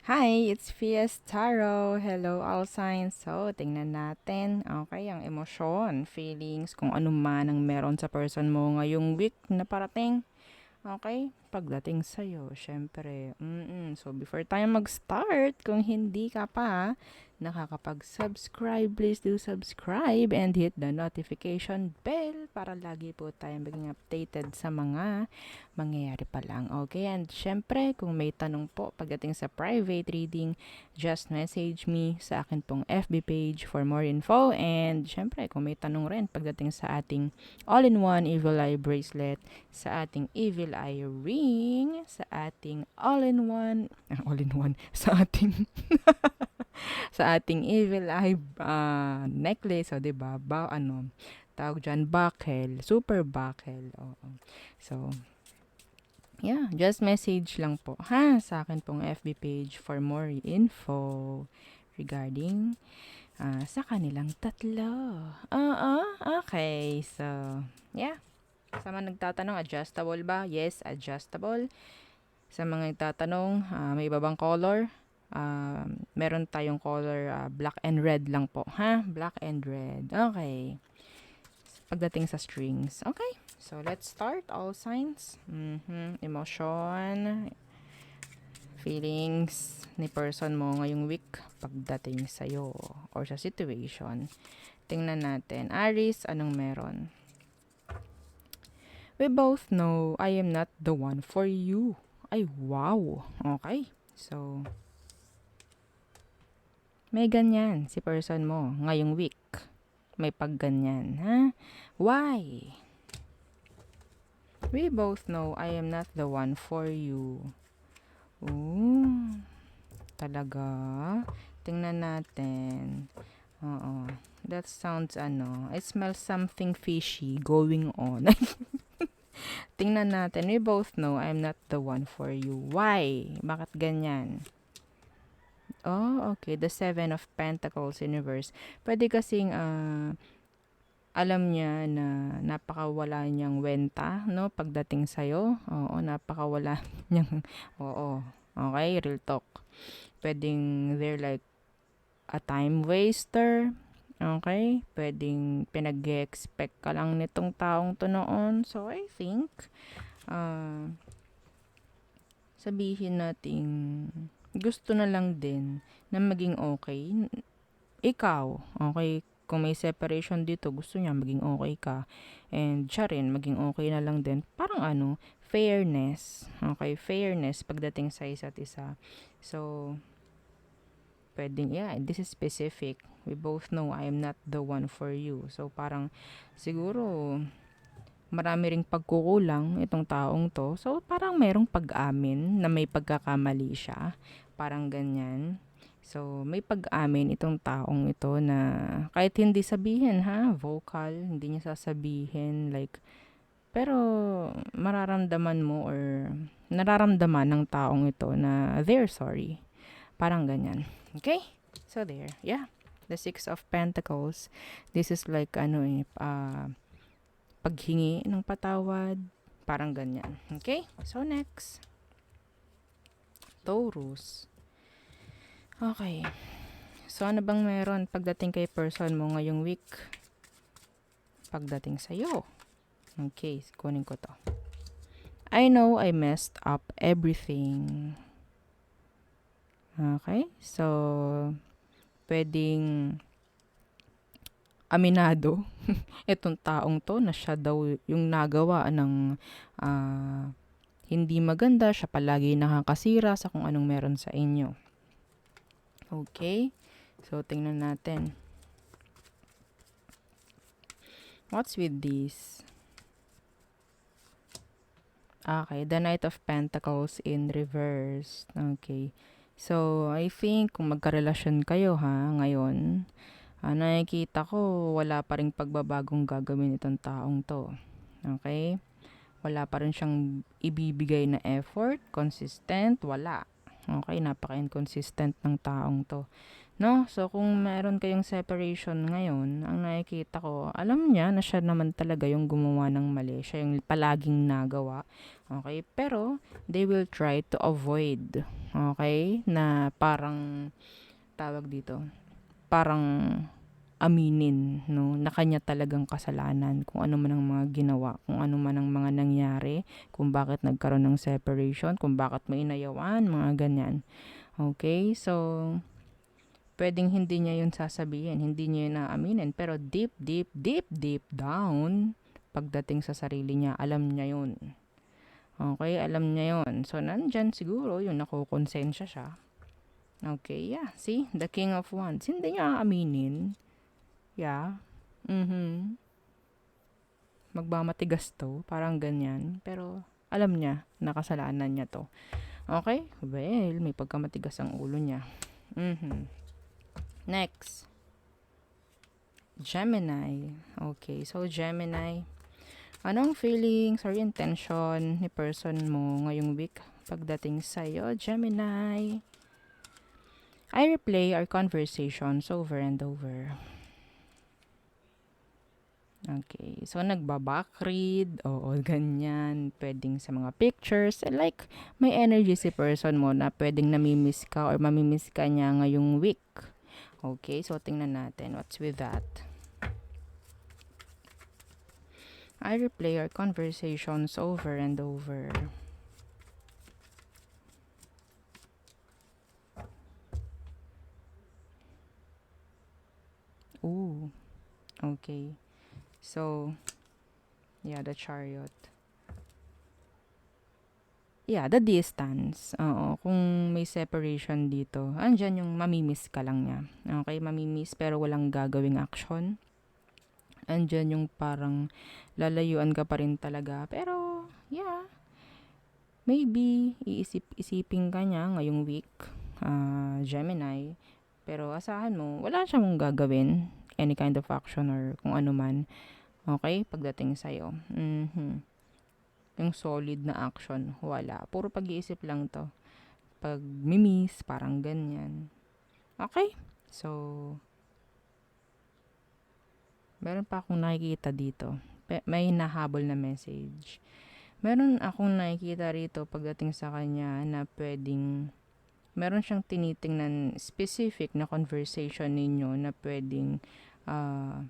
Hi, it's Fias Taro. Hello, all signs. So, tingnan natin. Okay, ang emosyon, feelings, kung ano man ang meron sa person mo ngayong week na parating. Okay? Pagdating sa'yo, syempre. So, before tayo mag-start, kung hindi ka pa nakakapag-subscribe, please do subscribe and hit the notification bell para lagi po tayo maging updated sa mga mangyayari pa lang. Okay? And syempre, kung may tanong po pagdating sa private reading, just message me sa akin pong FB page for more info. And syempre, kung may tanong rin pagdating sa ating all-in-one Evil Eye Bracelet, sa ating Evil Eye Ring, sa ating all-in-one, sa ating sa ating Evil Eye necklace, o 'di ba? Tawag diyan, buckle, super buckle. Oo. So, yeah, just message lang po ha sa akin pong FB page for more info regarding sa kanilang tatlo. Oo, okay. So, yeah. Sa mga nagtatanong, adjustable ba? Yes, adjustable. Sa mga nagtatanong, may iba bang color? Meron tayong color black and red lang po. Ha? Black and red. Okay. Pagdating sa strings. Okay. So, let's start. All signs. Emotion. Feelings ni person mo ngayong week pagdating sa'yo or sa situation. Tingnan natin. Aries, anong meron? We both know I am not the one for you. Ay, wow. Okay. So, may ganyan si person mo ngayong week. May pagganyan, ha? Why? We both know I am not the one for you. Ooh, talaga? Tingnan natin. Oo. That sounds I smell something fishy going on. Tingnan natin. We both know I'm not the one for you. Why? Bakit ganyan? Oh, okay. The Seven of Pentacles universe. Pwede kasing alam niya na napakawala niyang wenta, no? Pagdating sa'yo. Oo, napakawala niyang, oo. Okay, real talk. Pwedeng they're like a time waster. Okay? Pwedeng pinag-expect ka lang nitong taong to noon. So, I think, uh, sabihin natin, gusto na lang din na maging okay. Ikaw, okay, kung may separation dito, gusto niya maging okay ka. And siya rin, maging okay na lang din. Parang fairness. Okay, fairness pagdating sa isa't isa. So, pwedeng, yeah, this is specific. We both know I am not the one for you. So, parang, siguro, marami ring pagkukulang itong taong to. So, parang merong pag-amin na may pagkakamali siya. Parang ganyan. So, may pag-amin itong taong ito na kahit hindi sabihin ha, vocal, hindi niya sasabihin like, pero mararamdaman mo or nararamdaman ng taong ito na they're sorry. Parang ganyan. Okay? So, there. Yeah. The Six of Pentacles. This is like, paghingi ng patawad. Parang ganyan. Okay? So, next. Taurus. Okay. So, ano bang meron pagdating kay person mo ngayong week? Pagdating sa'yo. Okay, kunin ko to. I know I messed up everything. Okay? So, pwedeng aminado itong taong to na siya daw yung nagawa ng hindi maganda. Siya palagi nakakasira sa kung anong meron sa inyo. Okay? So, tingnan natin. What's with this? Okay, the Knight of Pentacles in reverse. Okay. So, I think kung magkarelasyon kayo ha, ngayon, nakikita ko wala pa ring pagbabagong gagawin itong taong to. Okay? Wala pa rin siyang ibibigay na effort, consistent, wala. Okay, napaka-inconsistent ng taong to. No? So, kung meron kayong separation ngayon, ang nakikita ko, alam niya na siya naman talaga yung gumawa ng mali. Siya yung palaging nagawa. Okay? Pero, they will try to avoid. Okay? Na parang, tawag dito, parang aminin, no, na kanya talagang kasalanan kung ano man ang mga ginawa, kung ano man ang mga nangyari, kung bakit nagkaroon ng separation, kung bakit may inayawan, mga ganyan. Okay? So, pwedeng hindi niya yun sasabihin, hindi niya yun aaminin, pero deep, deep, deep, deep down, pagdating sa sarili niya, alam niya yun. Okay? Alam niya yun. So, nandyan siguro yung nakukonsensya siya. Okay, yeah. See? The King of Wands. Hindi niya aaminin. Yeah. Mhm. Magmamatigas to, parang ganyan. Pero alam niya na kasalanan niya to. Okay? Well, may pagkamatigas ang ulo niya. Mhm. Next, Gemini. Okay, so Gemini, anong feelings or intention ni person mo ngayong week pagdating sa'yo, Gemini? I replay our conversations over and over. Okay. So, nagba-backread. Oo, ganyan. Pwedeng sa mga pictures. Like, may energy si person mo na pwedeng namimiss ka or mamimiss ka niya ngayong week. Okay. So, tingnan natin. What's with that? I replay our conversations over and over. Ooh. Okay. So, yeah, the Chariot. Yeah, the distance. Oo, kung may separation dito, andyan yung mamimiss ka lang niya. Okay, mamimiss pero walang gagawing action. Andyan yung parang lalayuan ka pa rin talaga. Pero, yeah, maybe iisipin ka niya ngayong week, Gemini. Pero asahan mo, wala siyang gagawin, any kind of action or kung ano man. Okay, pagdating sa'yo. Mhm. Yung solid na action, wala. Puro pag-iisip lang to. Pag mimiss, parang ganyan. Okay? So, meron pa akong nakikita dito. May nahabol na message. Meron akong nakikita rito pagdating sa kanya na pwedeng meron siyang tinitingnan specific na conversation ninyo na pwedeng ah,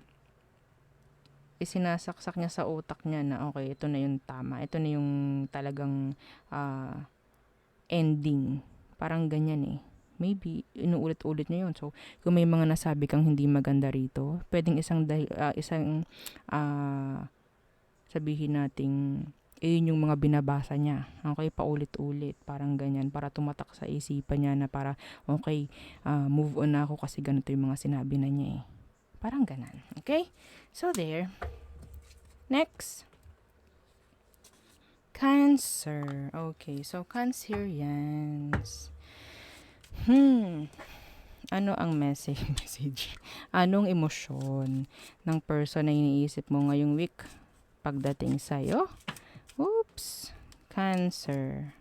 isinasaksak niya sa utak niya na okay, ito na yung tama. Ito na yung talagang ending. Parang ganyan eh. Maybe inuulit-ulit niya yun. So, kung may mga nasabi kang hindi maganda rito, pwedeng isang sabihin nating yun yung mga binabasa niya. Okay, paulit-ulit. Parang ganyan. Para tumatak sa isipan niya na para, okay, move on na ako kasi ganito yung mga sinabi na niya eh. Parang ganan. Okay? So, there. Next. Cancer. Okay, so Cancerians. Ano ang message? Anong emosyon ng person na iniisip mo ngayong week pagdating sa'yo? Oops. Cancer.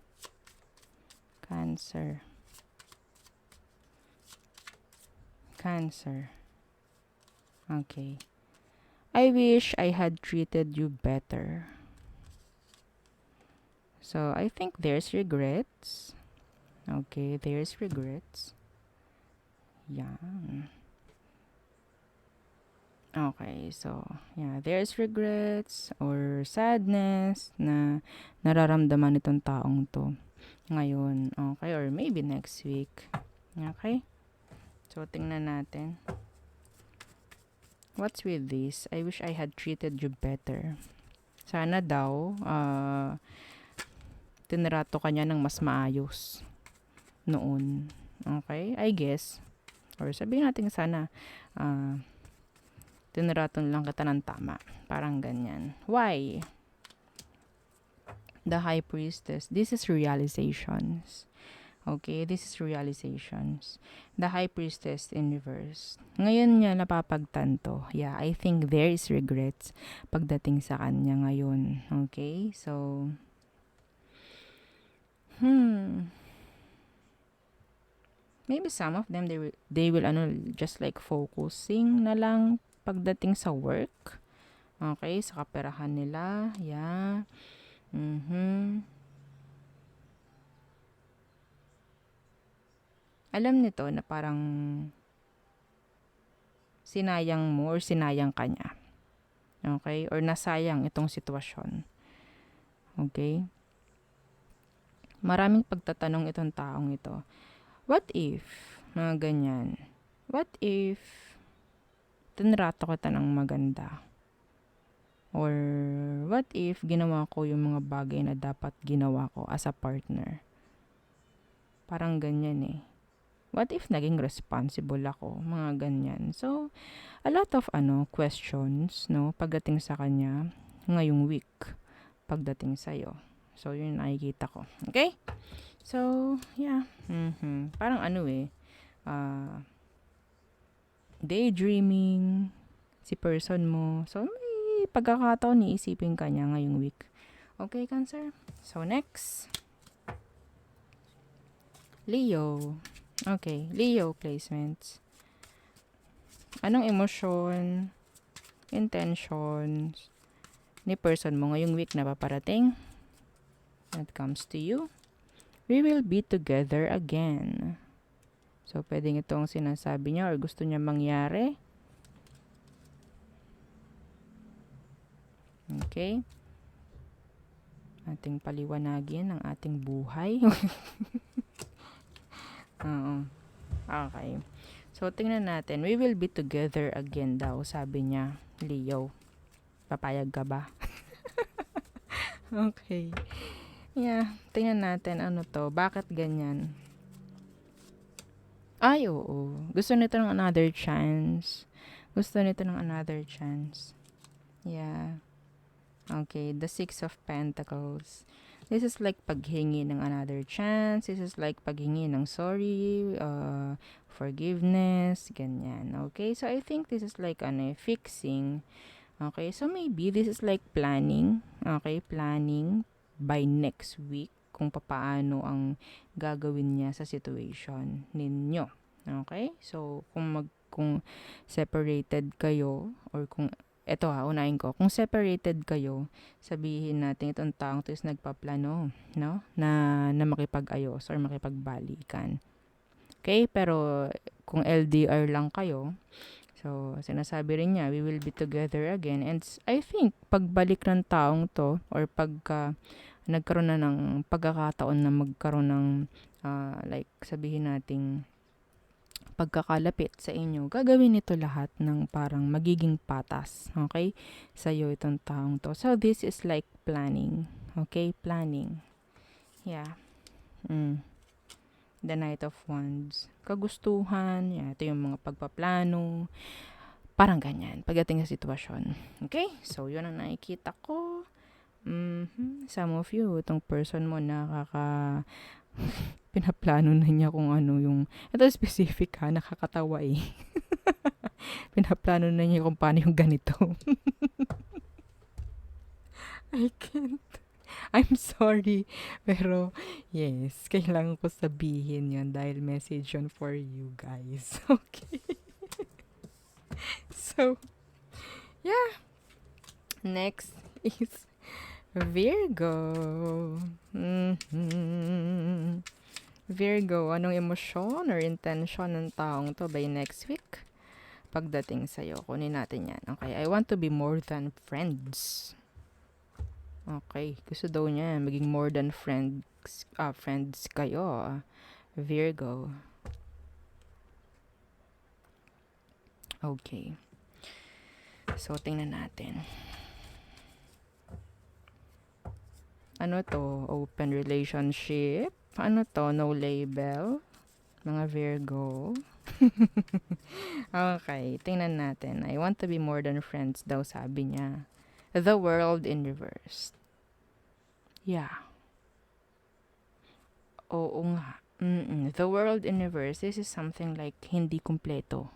Cancer. Cancer. Okay. I wish I had treated you better. So, I think there's regrets. Okay, there's regrets. Yan. Okay, so, yeah, there's regrets or sadness na nararamdaman itong taong to ngayon. Okay, or maybe next week. Okay? So, tingnan natin. What's with this? I wish I had treated you better. Sana daw, tinrato ka niya ng mas maayos noon. Okay? I guess. Or sabihin natin sana, tinraton lang kita ng tama. Parang ganyan. Why? The High Priestess. This is realizations. Okay, this is realizations. The High Priestess in reverse. Ngayon niya napapagtanto. Yeah, I think there is regrets pagdating sa kanya ngayon. Okay, so, Maybe some of them, they will ano, just like focusing na lang pagdating sa work. Okay, sa kaperahan nila. Yeah. Mhm. Alam nito na parang sinayang mo or sinayang ka niya. Okay? Or nasayang itong sitwasyon. Okay? Maraming pagtatanong itong taong ito. What if? Mga ganyan. What if tinrato kita ng maganda? Or what if ginawa ko yung mga bagay na dapat ginawa ko as a partner? Parang ganyan eh. What if naging responsible ako? Mga ganyan. So, a lot of questions, no, pagdating sa kanya ngayong week, pagdating sa'yo. So, yun yung nakikita ko. Okay? So, yeah. Parang daydreaming, si person mo. So, may pagkakataon iisipin ka niya ngayong week. Okay, Cancer? So, next. Leo. Okay, Leo placements. Anong emosyon, intentions ni person mo ngayong week na paparating? When it comes to you, we will be together again. So, pwedeng itong sinasabi niya or gusto niya mangyari. Okay? Ating paliwanagin ang ating buhay. Oo. Okay. So, tingnan natin. We will be together again daw, sabi niya. Leo. Papayag ka ba? Okay. Yeah. Tingnan natin ano to. Bakit ganyan? Ay, oo. Gusto nito ng another chance. Gusto nito ng another chance. Yeah. Okay. The Six of Pentacles. This is like paghingi ng another chance. This is like paghingi ng sorry, forgiveness, ganyan. Okay, so I think this is like fixing. Okay, so maybe this is like planning. Okay, planning by next week kung papaano ang gagawin niya sa situation ninyo. Okay, so kung separated kayo or kung eto unahin ko. Kung separated kayo, sabihin natin itong taong to is nagpaplano, no? Na makipag-ayos or makipagbalikan. Okay? Pero kung LDR lang kayo, so sinasabi rin niya, we will be together again. And I think, pagbalik ng taong to or pagka nagkaroon na ng pagkakataon na magkaroon ng like sabihin nating pagkakalapit sa inyo, gagawin nito lahat ng parang magiging patas, okay? Sa'yo itong taong to. So, this is like planning, okay? Planning. Yeah. The Knight of Wands. Kagustuhan, yeah, ito yung mga pagpaplano, parang ganyan, pagdating sa sitwasyon. Okay? So, yun ang nakikita ko. Some of you, itong person mo pinaplano na niya kung ano yung, ito specific ha, nakakatawa eh. Pinaplano na niya kung paano yung ganito. I can't. I'm sorry. Pero, yes, kailangan ko sabihin yun dahil message yun for you guys. Okay. So, yeah. Next is Virgo. Virgo, anong emosyon or intention ng taong to by next week? Pagdating sa'yo, kunin natin yan. Okay, I want to be more than friends. Okay, gusto daw niya maging more than friends kayo. Virgo. Okay. So, tingnan natin. Ano to? Open relationship? Ano to? No label? Mga Virgo? Okay, tingnan natin. I want to be more than friends daw, sabi niya. The world in reverse. Yeah. Oo nga. The world in reverse, this is something like hindi kumpleto.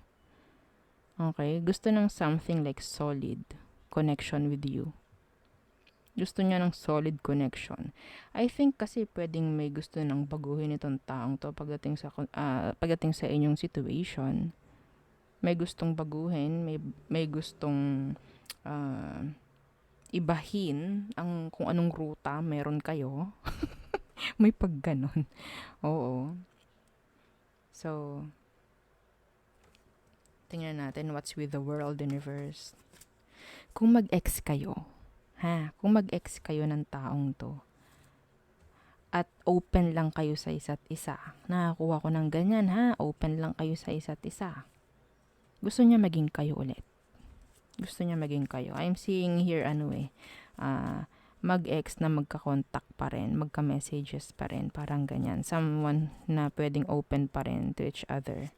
Okay? Gusto ng something like solid connection with you. Gusto niya ng solid connection. I think kasi pwedeng may gusto ng baguhin itong taong to pagdating sa inyong situation. May gustong baguhin, may gustong ah, ibahin ang kung anong ruta meron kayo. May pagganon. Oo. So, tingnan natin what's with the world universe. Kung mag-ex kayo, kung mag-ex kayo ng taong to, at open lang kayo sa isa't isa. Nakakuha ko ng ganyan open lang kayo sa isa't isa. Gusto niya maging kayo ulit. Gusto niya maging kayo. I'm seeing here mag-ex na magka-contact pa rin, magka-messages pa rin, parang ganyan. Someone na pwedeng open pa rin to each other.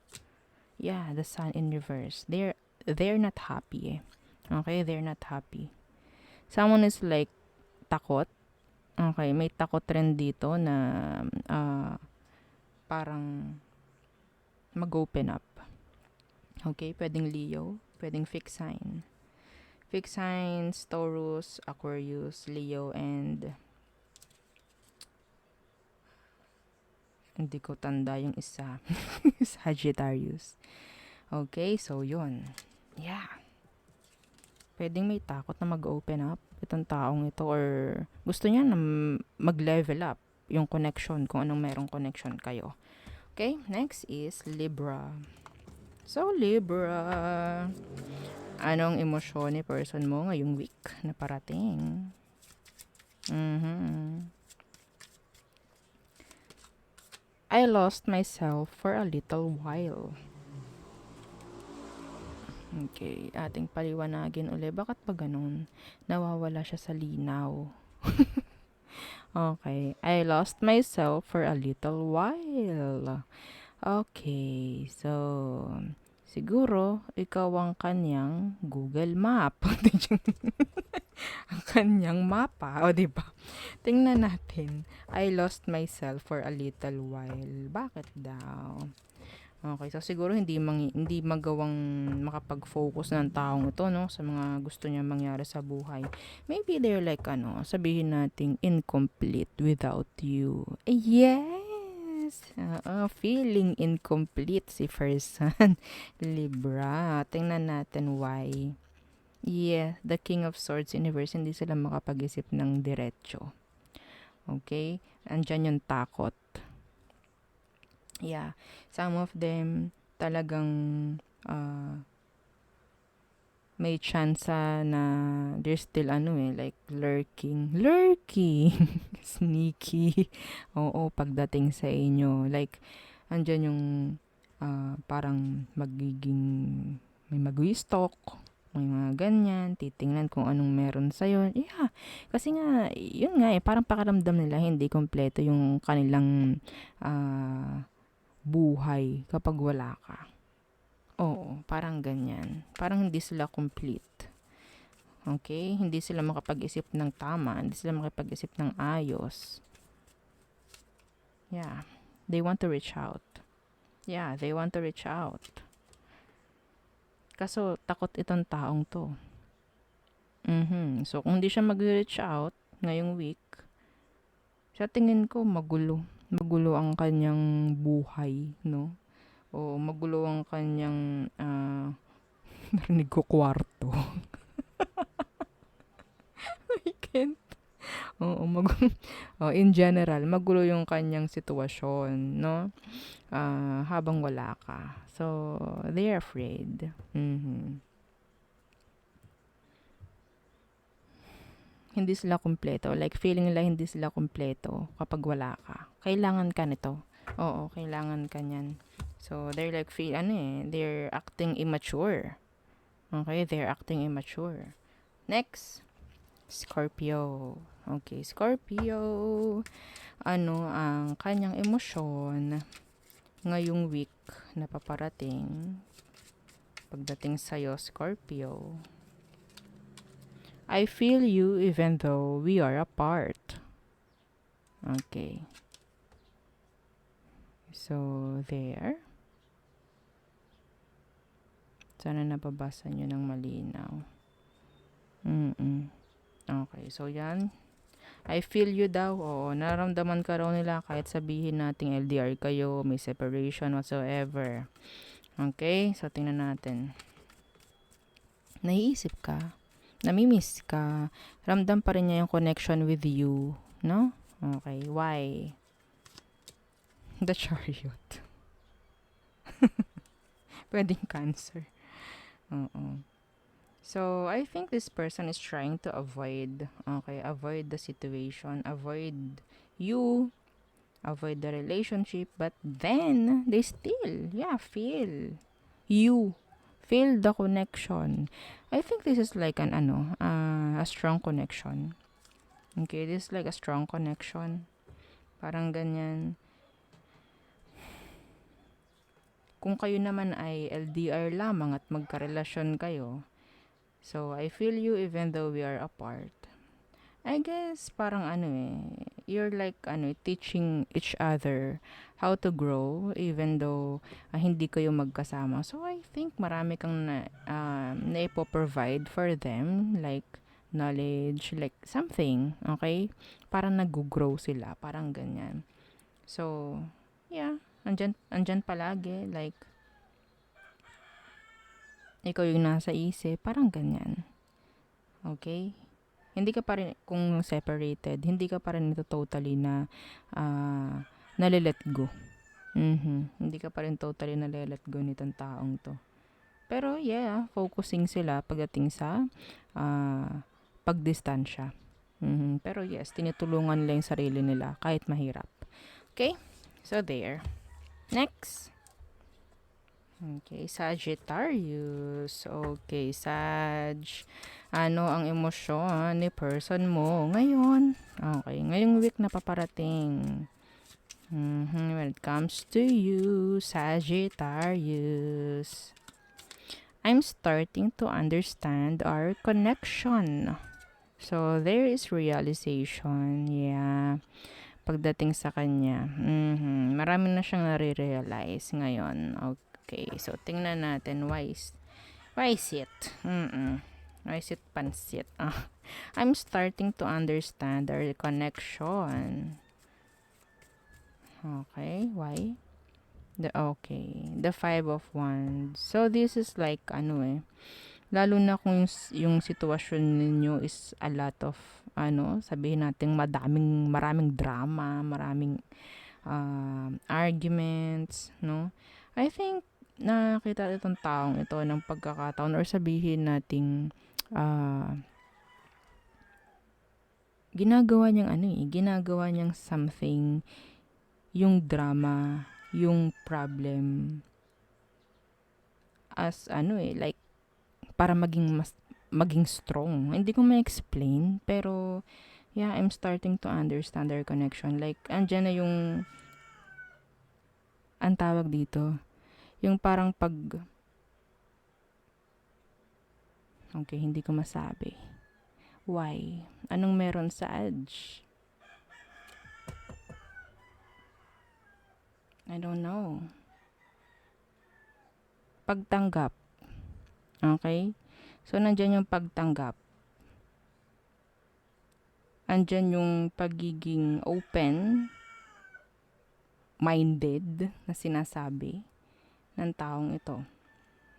Yeah, the sun in reverse. They're not happy eh. Okay, they're not happy. Someone is like takot. Okay, may takot rin dito na parang mag-open up. Okay, pwedeng Leo, pwedeng fixed sign. Fixed signs, Taurus, Aquarius, Leo, and hindi ko tanda yung isa. Sagittarius. Okay, so yun. Yeah. Pwedeng may takot na mag-open up itong taong ito or gusto niya na mag-level up yung connection, kung anong merong connection kayo. Okay, next is Libra. So, Libra, anong emosyon ni person mo ngayong week na parating? I lost myself for a little while. Okay, ating paliwanagin uli. Bakit ba ganun? Nawawala siya sa linaw. Okay, I lost myself for a little while. Okay, so siguro ikaw ang kanyang Google Map. Ang kanyang mapa, o di ba? Tingnan natin. I lost myself for a little while. Bakit daw? Okay, so siguro hindi magawang makapag-focus ng taong ito, no, sa mga gusto niya mangyari sa buhay. Maybe they're like, sabihin nating incomplete without you. Yes! Feeling incomplete si person. Libra. Tingnan natin why. Yeah, the King of Swords universe, hindi sila makapag-isip ng diretso. Okay? Andyan yung takot. Yeah, some of them talagang may chance na they're still like lurking, sneaky. Oo, pagdating sa inyo, like andyan yung parang may mag-stalk, may mga ganyan, titingnan kung anong meron sa'yo. Yeah, kasi nga, yun nga parang pakiramdam nila hindi kompleto yung kanilang buhay kapag wala ka. Oo, parang ganyan. Parang hindi sila complete. Okay? Hindi sila makapag-isip ng tama. Hindi sila makapag-isip ng ayos. Yeah. They want to reach out. Yeah, they want to reach out. Kaso, takot itong taong to. So, kung hindi siya mag-reach out ngayong week, sa tingin ko, magulo. Magulo ang kanyang buhay, no? O magulo ang kanyang narinig ko kwarto. I can't. Oo, in general, magulo yung kanyang sitwasyon, no? Habang wala ka. So, they're afraid. Hindi sila kumpleto. Like, feeling nila hindi sila kumpleto kapag wala ka. Kailangan ka nito. Oo, kailangan ka niyan. So, they're like, they're acting immature. Okay, they're acting immature. Next, Scorpio. Okay, Scorpio. Ano ang kanyang emosyon ngayong week na paparating pagdating sa'yo, Scorpio? I feel you even though we are apart. Okay. So, there. Sana nababasa nyo ng malinaw. Okay, so yan. I feel you daw. Oo, nararamdaman ka raw nila kahit sabihin nating LDR kayo, may separation whatsoever. Okay, so tingnan natin. Naiisip ka, namimiss ka, ramdam pa rin niya yung connection with you, no? Okay, why? The Chariot. Pwedeng Cancer. Oo. So, I think this person is trying to avoid the situation, avoid you, avoid the relationship, but then they still, feel you, feel the connection. I think this is like a strong connection. Okay, this is like a strong connection. Parang ganyan. Kung kayo naman ay LDR lamang at magkarelasyon kayo, so I feel you even though we are apart. I guess parang you're like teaching each other how to grow even though hindi kayo magkasama. So I think marami kang na-provide for them, like knowledge, like something, okay? Parang nag-grow sila, parang ganyan. So, yeah, andyan palagi, like ikaw yung nasa isip, parang ganyan. Okay? Hindi ka pa rin, kung separated, hindi ka pa rin ito totally na nalilet go. Hindi ka pa rin totally nalilet go nitong taong to. Pero yeah, focusing sila pagdating sa pagdistansya. Pero yes, tinutulungan nila yung sarili nila kahit mahirap. Okay? So there. Next. Okay, Sagittarius. Okay, Sag. Ano ang emosyon ni person mo ngayon? Okay, ngayong week na paparating. When it comes to you, Sagittarius, I'm starting to understand our connection. So, there is realization. Yeah. Pagdating sa kanya. Marami na siyang nare-realize ngayon. Okay, so tingnan natin why is it? Why is it pansit? I'm starting to understand our connection. Okay, why? The Five of Wands. So this is like lalo na kung yung sitwasyon ninyo is a lot of sabihin natin maraming drama, maraming arguments, no? I think nakita itong taong ito ng pagkakataon or sabihin nating ginagawa niyang something, yung drama, yung problem as like para maging strong. Hindi ko ma-explain, pero yeah, I'm starting to understand their connection. Like andyan na yung ang tawag dito, yung parang okay, hindi ko masabi. Why? Anong meron sa Edge? I don't know. Pagtanggap. Okay? So, nandyan yung pagtanggap. Andyan yung pagiging open-minded na sinasabi ng taong ito.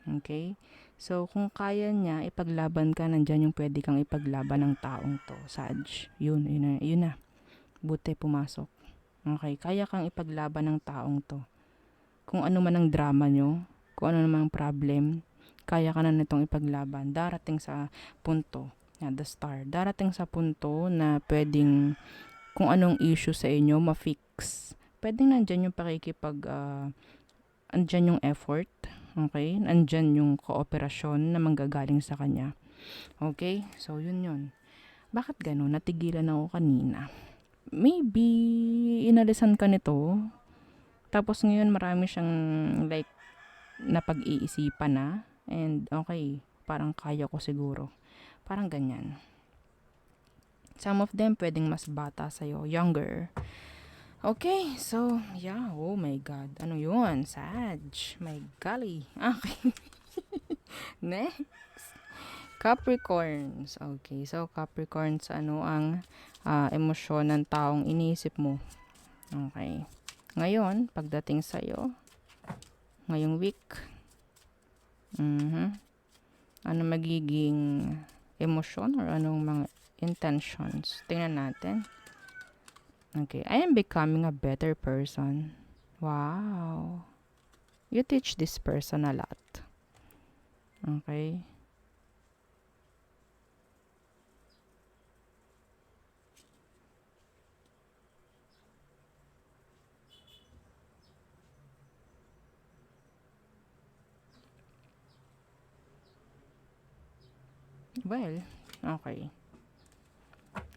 Okay? So, kung kaya niya, ipaglaban ka, nandyan yung pwede kang ipaglaban ng taong to. Sag. Yun na. Buti pumasok. Okay? Kaya kang ipaglaban ng taong to. Kung ano man ang drama nyo, kung ano naman ang problem, kaya ka na nitong ipaglaban. Darating sa punto, the star, darating sa punto na pwedeng kung anong issue sa inyo, ma-fix. Pwedeng nandyan yung andyan yung effort, okay? Andyan yung kooperasyon na manggagaling sa kanya. Okay? So, yun. Bakit gano'n? Natigilan ako kanina. Maybe, inalisan ka nito. Tapos ngayon, marami siyang like, napag-iisipan na. And, okay, parang kaya ko siguro. Parang ganyan. Some of them, pwedeng mas bata sa'yo, younger. Okay, so, yeah, oh my God. Ano yun? Sag. My golly. Okay. Next. Capricorns. Okay, so Capricorns, ano ang emosyon ng taong iniisip mo? Okay. Ngayon, pagdating sa'yo, ngayong week, ano magiging emosyon or anong mga intentions? Tingnan natin. Okay, I am becoming a better person. Wow. You teach this person a lot. Okay. Well, okay.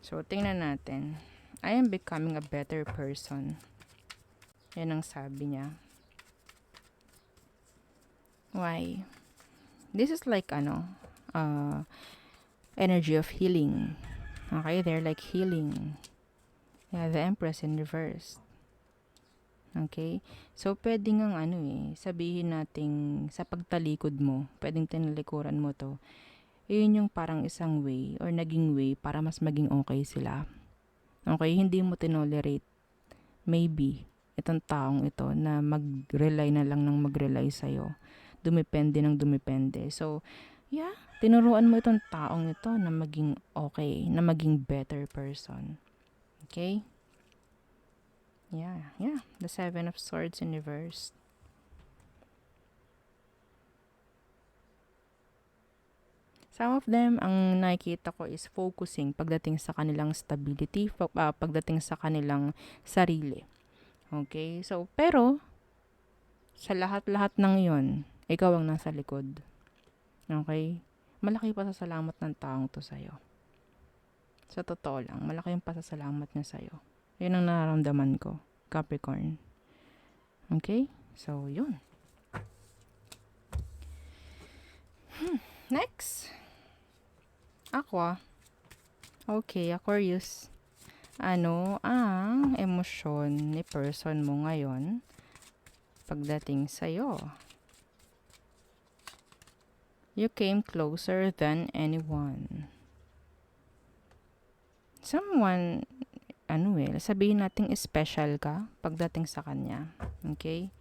So, tingnan natin. I am becoming a better person. Yan ang sabi niya. Why? This is like, energy of healing. Okay, they're like healing. Yeah, the Empress in reverse. Okay? So, pwedeng ang sabihin nating sa pagtalikod mo, pwedeng tinalikuran mo to. Yun yung parang isang way or naging way para mas maging okay sila. Okay, hindi mo tinolerate maybe itong taong ito na mag-rely na lang ng mag-rely sa'yo. Dumepende ng dumepende. So, yeah, tinuruan mo itong taong ito na maging okay, na maging better person. Okay? Yeah. The Seven of Swords in reverse. Some of them, ang nakikita ko is focusing pagdating sa kanilang stability, pagdating sa kanilang sarili. Okay? So, pero, sa lahat-lahat ng yon, ikaw ang nasa likod. Okay? Malaki pasasalamat ng taong to sa'yo. Sa totoo lang, malaki yung pasasalamat niya sa'yo. Yun ang nararamdaman ko, Capricorn. Okay? So, yun. Next. Aqua. Okay, Aquarius. Ano ang emosyon ni person mo ngayon pagdating sa'yo? You came closer than anyone. Someone, sabihin natin special ka pagdating sa kanya. Okay?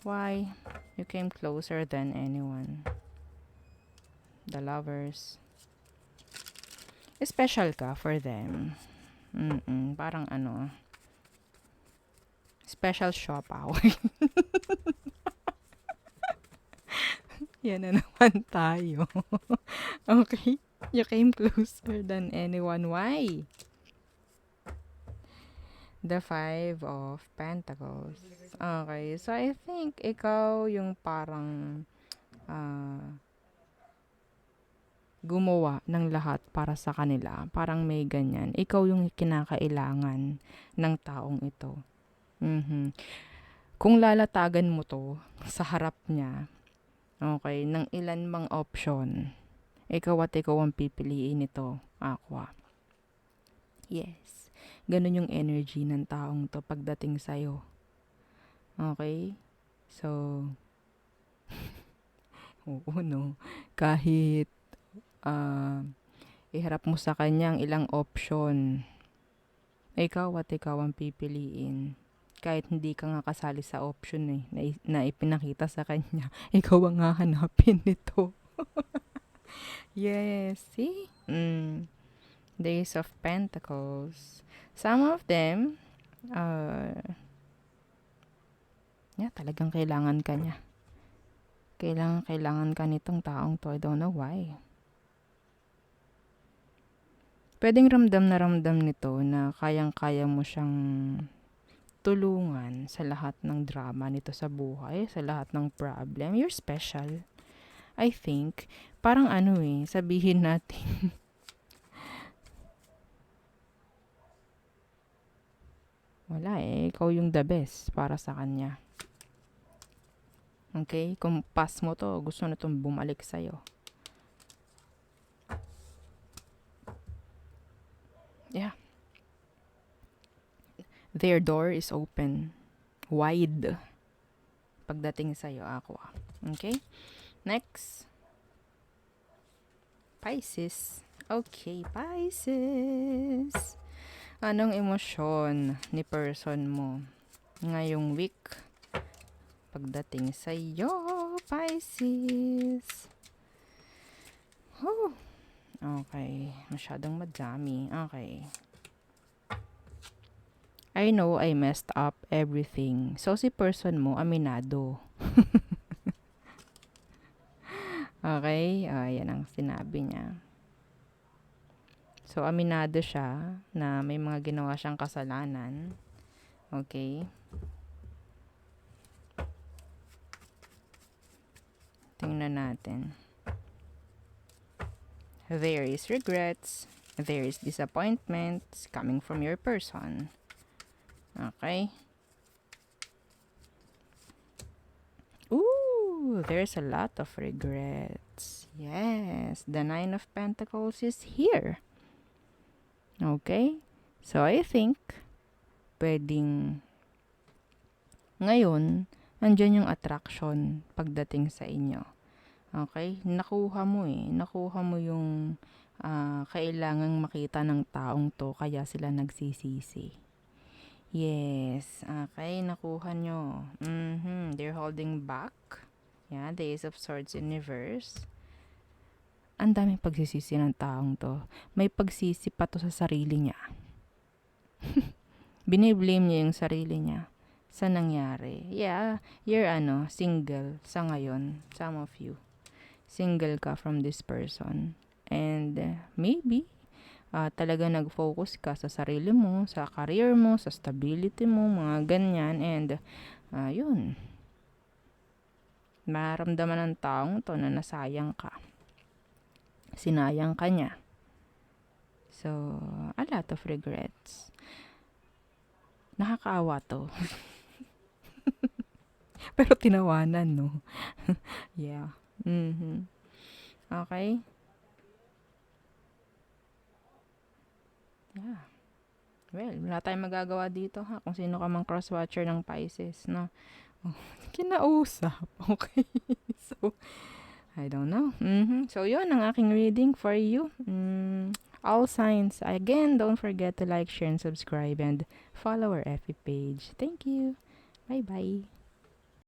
Why? You came closer than anyone. The Lovers. Special ka for them. Parang special siopaw. Yan na naman tayo. Okay? You came closer than anyone. Why? The Five of Pentacles. Okay. So, I think ikaw yung parang gumawa ng lahat para sa kanila. Parang may ganyan. Ikaw yung kinakailangan ng taong ito. Kung lalatagan mo to sa harap niya, okay, ng ilan mang option, ikaw ang pipiliin nito, Aqua. Yes. Ganun yung energy ng taong to pagdating sa'yo. Okay? So, oo, no? Kahit iharap mo sa kanyang ilang option, ikaw ang pipiliin. Kahit hindi ka nga kasali sa option na ipinakita sa kanya, ikaw ang hahanapin nito. Yes, see? Days of Pentacles. Some of them, talagang kailangan ka niya. Kailangan ka nitong taong to. I don't know why. Pwedeng ramdam na ramdam nito na kayang-kaya mo siyang tulungan sa lahat ng drama nito sa buhay, sa lahat ng problem. You're special. I think, parang sabihin natin, wala ikaw yung the best para sa kanya. Okay? Kung pass mo to, gusto na itong bumalik sa'yo. Yeah. Their door is open. Wide. Pagdating sa'yo, Aqua. Okay? Next. Pisces. Okay, Pisces. Anong emosyon ni person mo ngayong week pagdating sa iyo, Pisces? Oh, okay. Masyadong madami. Okay. I know I messed up everything. So, si person mo, aminado. Okay? Yan ang sinabi niya. So, aminado siya na may mga ginawa siyang kasalanan. Okay? Tingnan natin. There is regrets. There is disappointments coming from your person. Okay? Ooh, there's a lot of regrets. Yes, the Nine of Pentacles is here. Okay? So, I think, pwedeng ngayon, andyan yung attraction pagdating sa inyo. Okay? Nakuha mo yung kailangang makita ng taong to, kaya sila nagsisisi. Yes. Okay, nakuha nyo. They're holding back. Yeah, the Ace of Swords in reverse. Ang daming pagsisisi ng taong to. May pagsisi pa to sa sarili niya. Biniblame niya yung sarili niya sa nangyari. Yeah, you're single sa ngayon. Some of you. Single ka from this person. And maybe talaga nag-focus ka sa sarili mo, sa career mo, sa stability mo, mga ganyan. And, yun. Maramdaman ng taong to na nasayang ka. Sinayang ka niya. So, a lot of regrets. Nakakaawa to. Pero tinawanan, no? Yeah. Okay? Yeah. Well, wala tayong magagawa dito ha. Kung sino ka mang cross-watcher ng Pisces, no? Oh, kinausap. Okay. So, I don't know. So, yun ang aking reading for you. All signs. Again, don't forget to like, share, and subscribe, and follow our FB page. Thank you. Bye-bye.